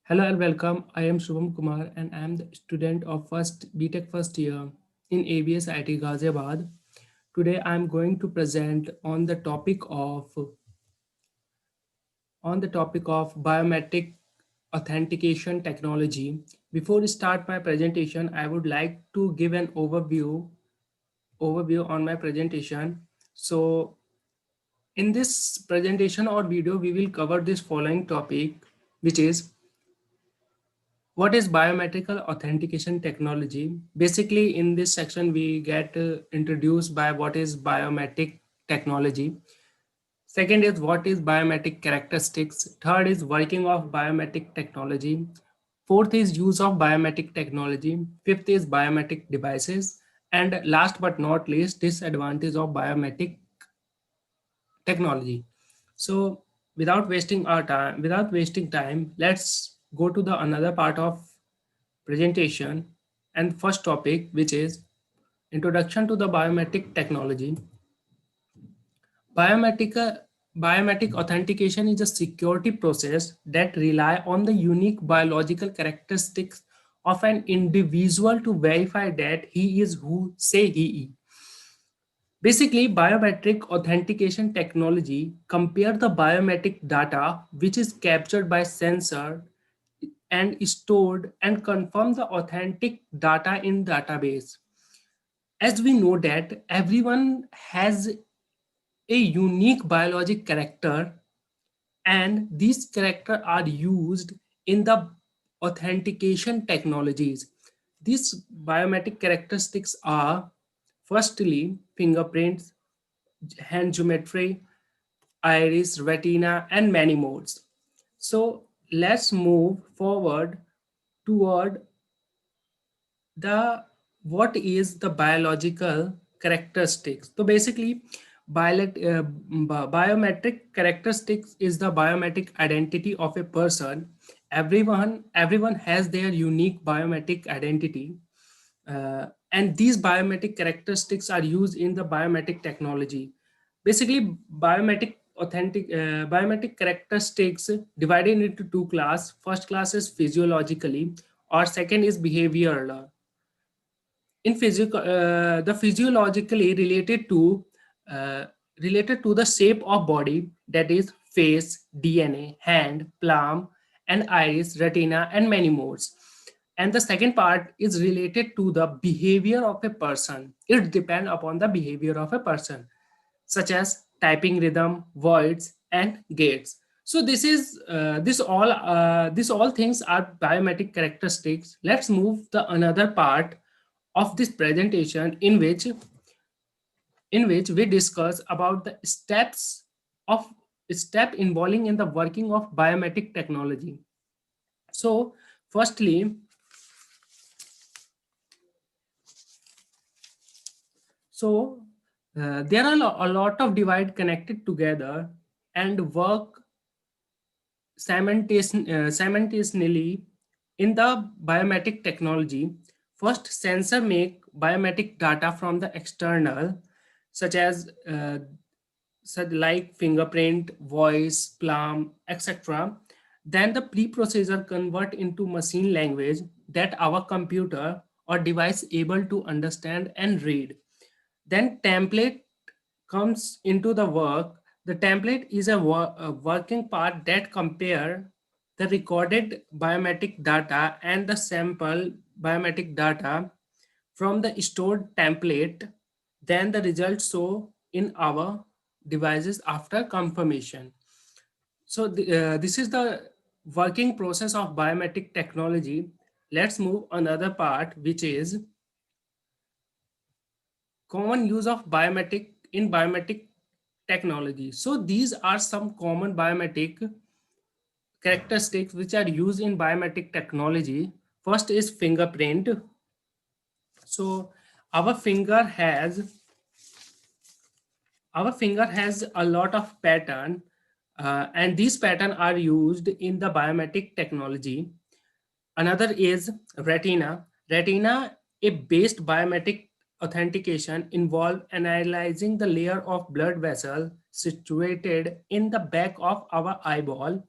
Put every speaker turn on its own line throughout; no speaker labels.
Hello and welcome. I am Shubham Kumar and I am the student of first BTech first year in ABS IT Ghaziabad. Today I am going to present on the topic of biometric authentication technology. Before we start my presentation, I would like to give an overview on my presentation. So in this presentation or video, we will cover this following topic, which is what is biometrical authentication technology. Basically in this section we get introduced by what is biometric technology. Second is what is biometric characteristics. Third is working of biometric technology. Fourth is use of biometric technology. Fifth is biometric devices. And last but not least, disadvantage of biometric technology. So without wasting time, let's go to the another part of presentation and first topic, which is introduction to the biometric technology. Biometric, biometric authentication is a security process that rely on the unique biological characteristics of an individual to verify that he is who say he is. Basically, biometric authentication technology compare the biometric data which is captured by sensor and stored and confirm the authentic data in database. As we know that everyone has a unique biologic character and these characters are used in the authentication technologies. These biometric characteristics are firstly fingerprints, hand geometry, iris, retina, and many modes. So let's move forward toward the what is the biological characteristics. So basically biometric characteristics is the biometric identity of a person. Everyone has their unique biometric identity, and these biometric characteristics are used in the biometric technology. Basically biometric characteristics divided into two class. First class is physiologically or second is behavioral. In physical The physiologically uh, related to the shape of body, that is face, DNA, hand, palm, and iris, retina, and many more. And the second part is related to the behavior of a person. It depends upon the behavior of a person, such as typing rhythm, words, and gaits. So this all things are biometric characteristics. Let's move the another part of this presentation in which we discuss about the of step involving in the working of biometric technology. So firstly, so there are a lot of device connected together and work simultaneously in the biometric technology. First, sensor make biometric data from the external, such as such like fingerprint, voice, palm, etc. Then the preprocessor convert into machine language that our computer or device able to understand and read. Then template comes into the work. The template is a working part that compare the recorded biometric data and the sample biometric data from the stored template. Then the results show in our devices after confirmation. So this is the working process of biometric technology. Let's move another part, which is common use of biometric in biometric technology. So these are some common biometric characteristics which are used in biometric technology. First is fingerprint. So our finger has our finger has a lot of pattern, and these pattern are used in the biometric technology. Another is retina. Retina, a based biometric authentication, involve analyzing the layer of blood vessel situated in the back of our eyeball.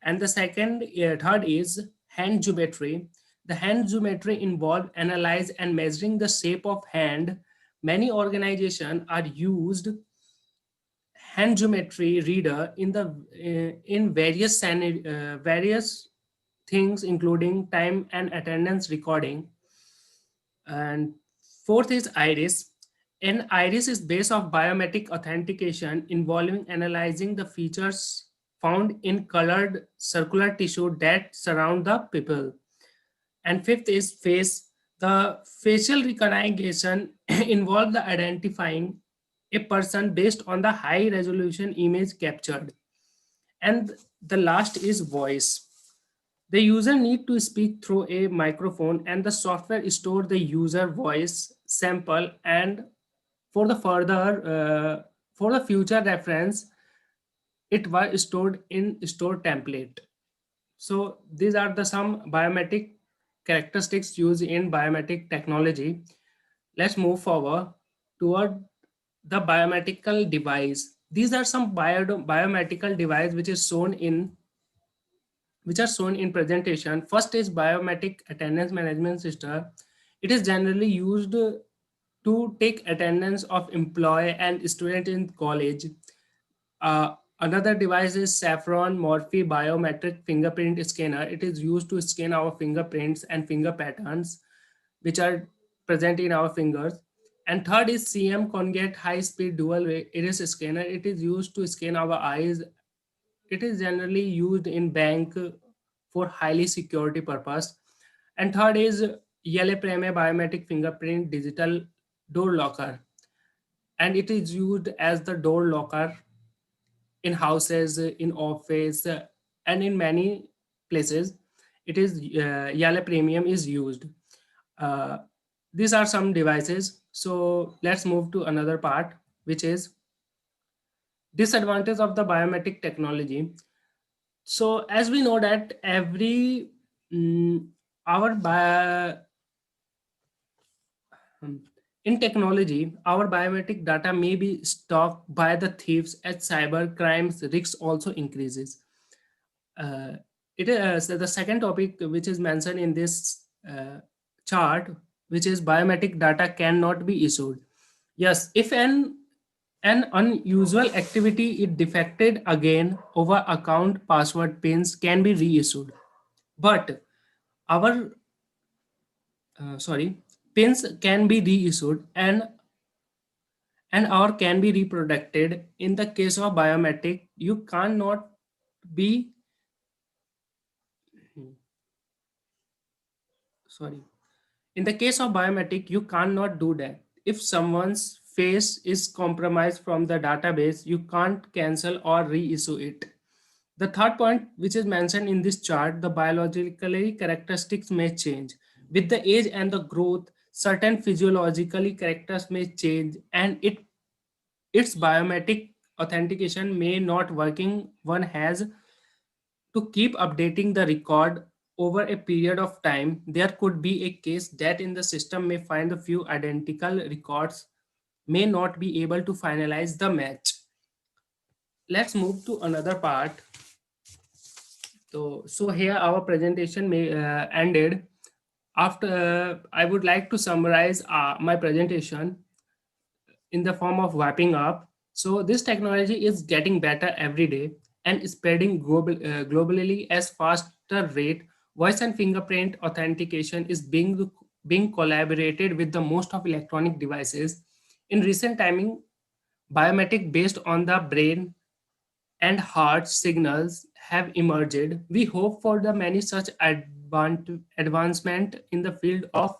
And the third is hand geometry. The hand geometry involve analyze and measuring the shape of hand. Many organizations are used hand geometry reader in the in various things, including time and attendance recording. And fourth is iris. An iris is base of biometric authentication involving analyzing the features found in colored circular tissue that surround the pupil. And fifth is face. The facial recognition involves the identifying a person based on the high resolution image captured. And the last is voice. The user need to speak through a microphone and the software store the user voice sample, and for the for the future reference it was stored in store template. So these are the some biometric characteristics used in biometric technology. Let's move forward toward the biometrical device. These are some biometrical device which are shown in presentation. First is biometric attendance management system. It is generally used to take attendance of employee and student in college. Another device is Saffron Morphe biometric fingerprint scanner. It is used to scan our fingerprints and finger patterns which are present in our fingers. And third is CM Conget high speed dual iris scanner. It is used to scan our eyes. It is generally used in bank for highly security purpose. And third is Yale Preme biometric fingerprint digital door locker, and it is used as the door locker in houses, in office, and in many places. It is Yale Premium is used. Uh, these are some devices. So let's move to another part, which is disadvantage of the biometric technology. So as we know that every our um, in technology, our biometric data may be stalked by the thieves as cyber crimes risk also increases. Uh, so the second topic which is mentioned in this chart, which is biometric data cannot be issued. Yes, if an unusual activity is defected again over account password pins can be reissued, but our sorry pins can be reissued and or can be reproducted. In the case of biometric, you cannot be sorry in the case of biometric you cannot do that. If someone's face is compromised from the database, you can't cancel or reissue it. The third point which is mentioned in this chart, the biologically characteristics may change with the age and the growth. Certain physiologically characters may change and its biometric authentication may not working. One has to keep updating the record over a period of time. There could be a case that in the system may find a few identical records, may not be able to finalize the match. Let's move to another part. So here our presentation may ended. After I would like to summarize my presentation in the form of wrapping up. So this technology is getting better every day and spreading globally as faster rate. Voice and fingerprint authentication is being collaborated with the most of electronic devices. In recent timing, biometric based on the brain and heart signals have emerged. We hope for the many such advancement in the field of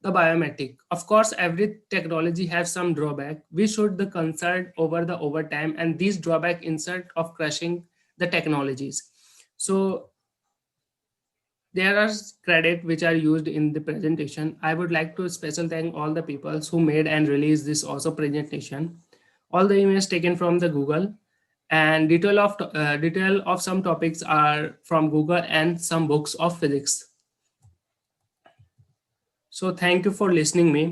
the biometric. Of course, every technology has some drawback. We should the concern over the overtime and these drawback instead of crushing the technologies. So there are credit which are used in the presentation. I would like to special thank all the people who made and released this also presentation. All the images taken from the Google, and detail of some topics are from Google and some books of physics. So thank you for listening me.